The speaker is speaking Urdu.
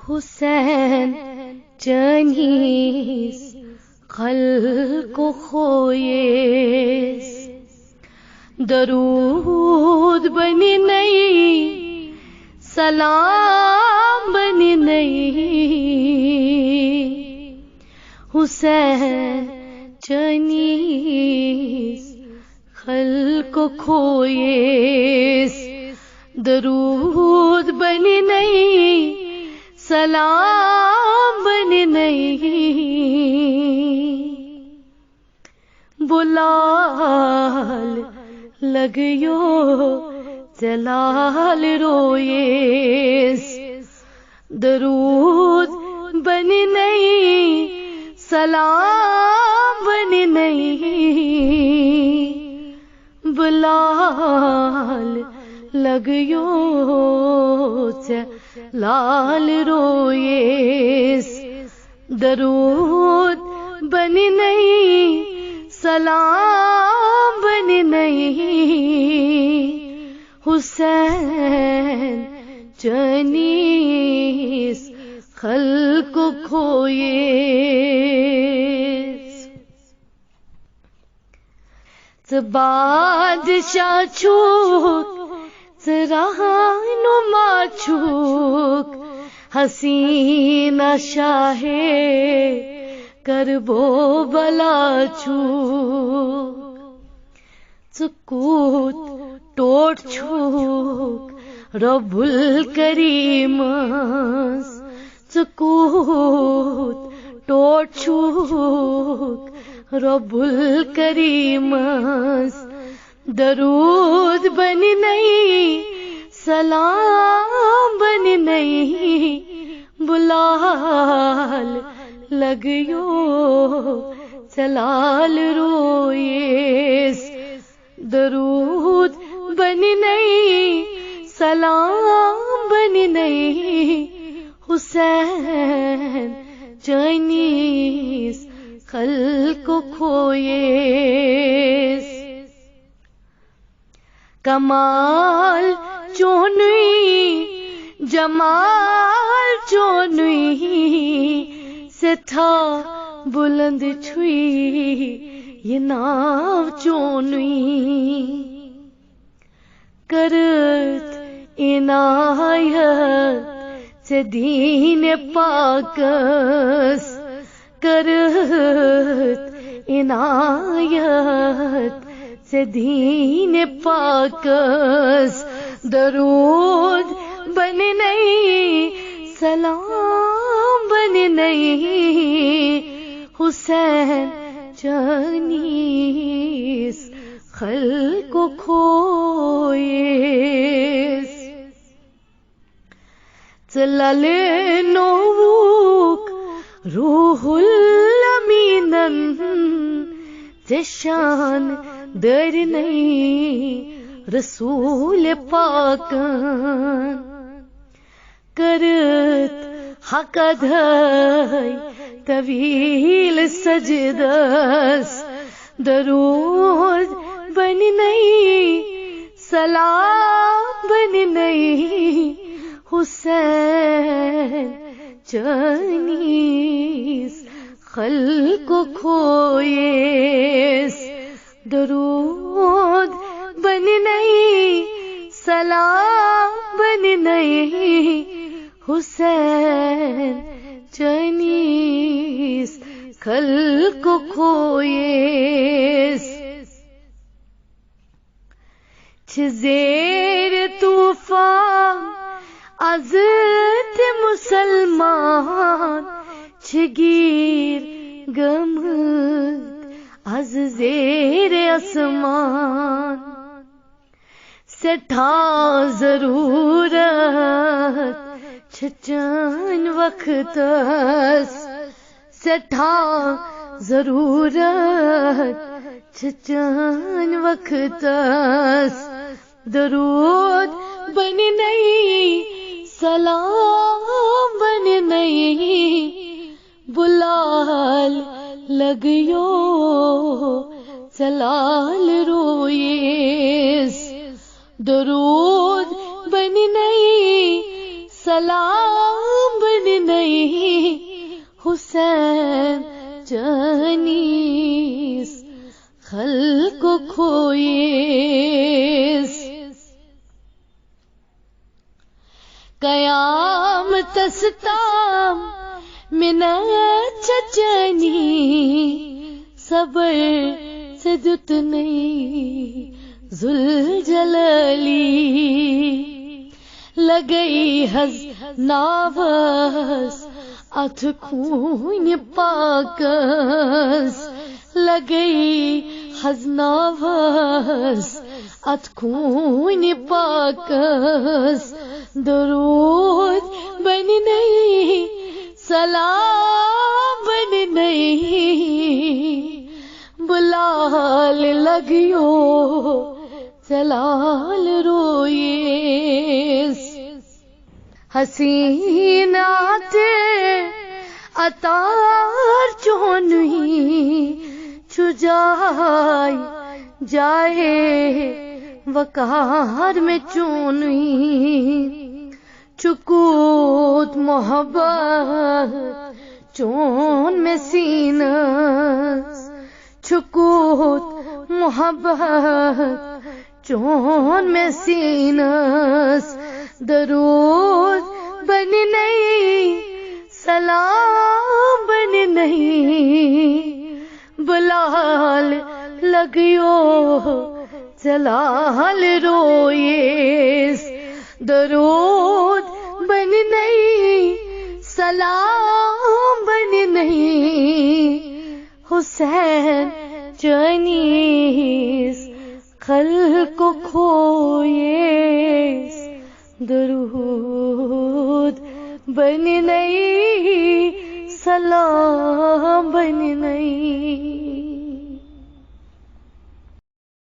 حسین چنیس خلق خویس درود بنی نہیں سلام بنی نہیں حسین چنیس خلق خویس درود بنی نہیں سلام بنی نہیں بلال لگیو جلال رویس درود بنی نہیں سلام بنی نہیں بلال لگیو جلال رویس درود بنی نہیں سلام بنی نہیں حسین چنیس خلق خویس بادشاہ چھوک رہنما چھوک حسینہ شاہ کربو بلا چھوک سکوت ٹوٹ چھوک رب الکریم سکوت ٹوٹ چھوک رب الکریم درود بنی نہیں سلام بنی نہیں بلال لگیو جلال رویس درود بنی نہیں سلام بنی نہیں حسین چنیس خلق خویس کمال چونی جمال چونی سے تھا بلند چھوئی یہ ناو چونی کرت عنایت سے دین پاکس کرت عنایت سے دین پاکس درود بنی نہیں سلام بنی نہیں حسین چنیس خلق خویس چلل نوک روح الامینن چشان در نہیں رسول پاکن کرت حق دھائی طویل سجدس درود بنی نہیں سلام بنی نہیں حسین چنیس خلق خویس درود بنی نہیں سلام بنی نہیں حسین چنیس خلق خویس چھ زیر طوفان عزت مسلمان چھ گیر گمت از زیر اسمان سٹھا ضرورت چچن وقتس سٹھا ضرورت چچن وقتس درود بنی نہیں سلام بنی نہیں بلال لگیو جلال رویس درود بنی نہیں سلام بنی حسین جانیس خلق کھوئیس قیامت استام من چچنی صبر سے دت نہیں ذوالجلالی لگئی حز ناوس اتھ خون پاکس لگئی حز ناوس اتھ خون پاکس درود بن نہیں سلام بن نہیں بلال لگیو جلال روئیس حسین آتے اتار چونی چھجائی جائے وقار میں چونی چکوت محبت چون میں سینہ چکوت محبت چون میں سینس درود بن نہیں سلام بن نہیں بلال لگیو جلال روئیس درود بن نہیں سلام بن نہیں حسین جانیس خلق کھوئیس درود بن نہیں سلام بن نہیں